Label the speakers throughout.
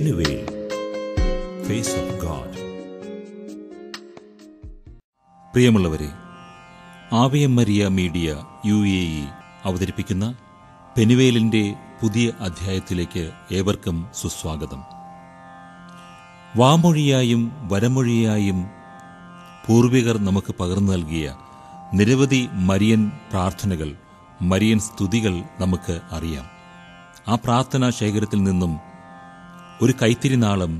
Speaker 1: Penuel, face of God. പ്രിയമുള്ളവരെ, ആവെ Maria media UAE അവതരിപ്പിക്കുന്ന പെനുവേലിന്റെ പുതിയ അധ്യായത്തിലേക്ക് ഏവർക്കും സുസ്വാഗതം. വാമൊഴിയായും വരമൊഴിയായും പൂർവികർ നമുക്ക് പകർന്നു നൽകിയ നിരവധി മരിയൻ പ്രാർത്ഥനകൾ, മരിയൻ സ്തുതികൾ നമുക്ക് അറിയാം. ആ പ്രാർത്ഥനാ ശേഖരത്തിൽ നിന്നും ഒരു കൈത്തിരിനാളം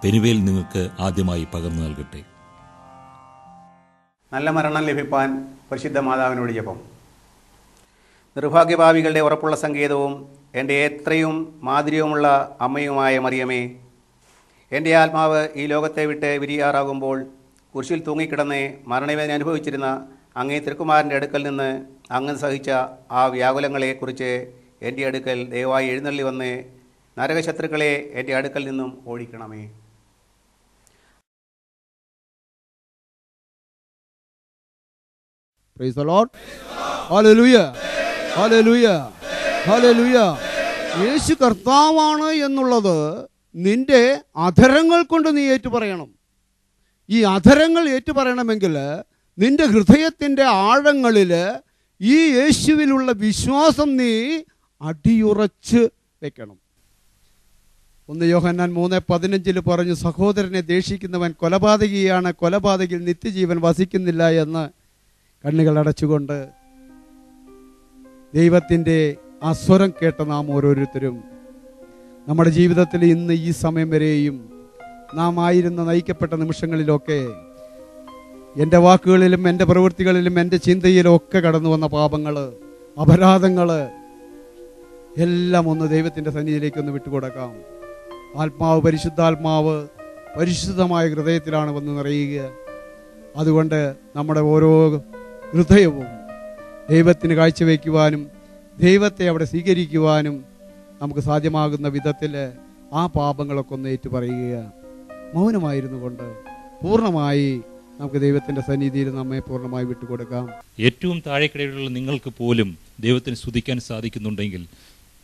Speaker 1: പെനുവേൽ നിങ്ങൾക്ക് ആദ്യമായി പകർന്നു നൽകട്ടെ.
Speaker 2: നല്ല മരണം ലഭിപ്പാൻ പരിശുദ്ധ മാതാവിനോട് ജപം. നിർഭാഗ്യഭാവികളുടെ ഉറപ്പുള്ള സങ്കേതവും എൻ്റെ എത്രയും മാധുര്യവുമുള്ള അമ്മയുമായ മറിയമേ, എൻ്റെ ആത്മാവ് ഈ ലോകത്തെ വിട്ട് വിരിയാറാകുമ്പോൾ കുരിശിൽ തൂങ്ങിക്കിടന്ന് മരണവേദന അനുഭവിച്ചിരുന്ന അങ്ങേ തിരുക്കുമാരൻ്റെ അടുക്കൽ നിന്ന് അങ്ങ് സഹിച്ച ആ വ്യാകുലങ്ങളെക്കുറിച്ച് എൻ്റെ അടുക്കൽ ദയവായി എഴുന്നള്ളി വന്ന് നരകശത്രുക്കളെ എൻ്റെ അടുക്കൽ നിന്നും ഓടിക്കണമേ.
Speaker 3: Praise the Lord. Hallelujah. Hallelujah. Hallelujah. യേശു കർത്താവാണ് എന്നുള്ളത് നിന്റെ അധരങ്ങൾ കൊണ്ട് നീ ഏറ്റുപറയണം. ഈ അധരങ്ങൾ ഏറ്റുപറയണമെങ്കിൽ നിന്റെ ഹൃദയത്തിൻ്റെ ആഴങ്ങളിൽ ഈ യേശുവിലുള്ള വിശ്വാസം നീ അടിയുറച്ച് വെക്കണം. 1 യോഹന്നാൻ 3:15 പറഞ്ഞു, സഹോദരനെ ദേഷിക്കുന്നവൻ കൊലപാതകിയാണ്, കൊലപാതകിൽ നിത്യജീവൻ വസിക്കുന്നില്ല എന്ന്. കണ്ണുകൾ അടച്ചുകൊണ്ട് ദൈവത്തിൻ്റെ ആ സ്വരം കേട്ട നാം ഓരോരുത്തരും നമ്മുടെ ജീവിതത്തിൽ ഇന്ന് ഈ സമയം വരെയും നാം ആയിരുന്ന നയിക്കപ്പെട്ട നിമിഷങ്ങളിലൊക്കെ എൻ്റെ വാക്കുകളിലും എൻ്റെ പ്രവൃത്തികളിലും എൻ്റെ ചിന്തയിലും ഒക്കെ കടന്നു വന്ന പാപങ്ങൾ, അപരാധങ്ങൾ എല്ലാം ഒന്ന് ദൈവത്തിൻ്റെ സന്നിധിയിലേക്ക് ഒന്ന് വിട്ടുകൊടുക്കാം. ആത്മാവ്, പരിശുദ്ധാത്മാവ് പരിശുദ്ധമായ ഹൃദയത്തിലാണ് വന്ന് നിറയുക. അതുകൊണ്ട് നമ്മുടെ ഓരോ ഹൃദയവും ദൈവത്തിന് കാഴ്ചവെക്കുവാനും ദൈവത്തെ അവിടെ സ്വീകരിക്കുവാനും നമുക്ക് സാധ്യമാകുന്ന വിധത്തിൽ ആ പാപങ്ങളൊക്കെ ഒന്ന് ഏറ്റുപറയുക. മൗനമായിരുന്നു കൊണ്ട് പൂർണ്ണമായി നമുക്ക് ദൈവത്തിൻ്റെ സന്നിധിയിൽ നമ്മെ പൂർണ്ണമായി വിട്ടുകൊടുക്കാം.
Speaker 1: ഏറ്റവും താഴെക്കിടയിലുള്ള നിങ്ങൾക്ക് പോലും ദൈവത്തിന് സ്തുതിക്കാൻ സാധിക്കുന്നുണ്ടെങ്കിൽ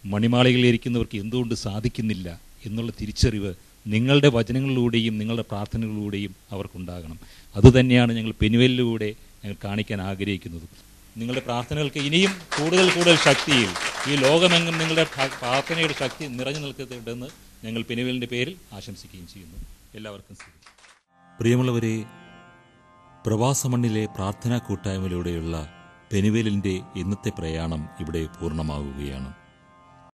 Speaker 1: മണിമാളികളിൽ ഇരിക്കുന്നവർക്ക് എന്തുകൊണ്ട് സാധിക്കുന്നില്ല എന്നുള്ള തിരിച്ചറിവ് നിങ്ങളുടെ വചനങ്ങളിലൂടെയും നിങ്ങളുടെ പ്രാർത്ഥനകളിലൂടെയും അവർക്കുണ്ടാകണം. അതുതന്നെയാണ് ഞങ്ങൾ പെനുവേലിലൂടെ ഞങ്ങൾ കാണിക്കാൻ ആഗ്രഹിക്കുന്നത്. നിങ്ങളുടെ പ്രാർത്ഥനകൾക്ക് ഇനിയും കൂടുതൽ ശക്തിയിൽ ഈ ലോകമെങ്ങും നിങ്ങളുടെ പ്രാർത്ഥനയുടെ ശക്തി നിറഞ്ഞു നിൽക്കുന്നുണ്ടെന്ന് ഞങ്ങൾ പെനുവേലിൻ്റെ പേരിൽ ആശംസിക്കുകയും ചെയ്യുന്നു. എല്ലാവർക്കും സ്തുതി. പ്രിയമുള്ളവരെ, പ്രവാസമണ്ണിലെ പ്രാർത്ഥനാ കൂട്ടായ്മയിലൂടെയുള്ള പെനുവേലിൻ്റെ ഇന്നത്തെ പ്രയാണം ഇവിടെ പൂർണ്ണമാവുകയാണ്.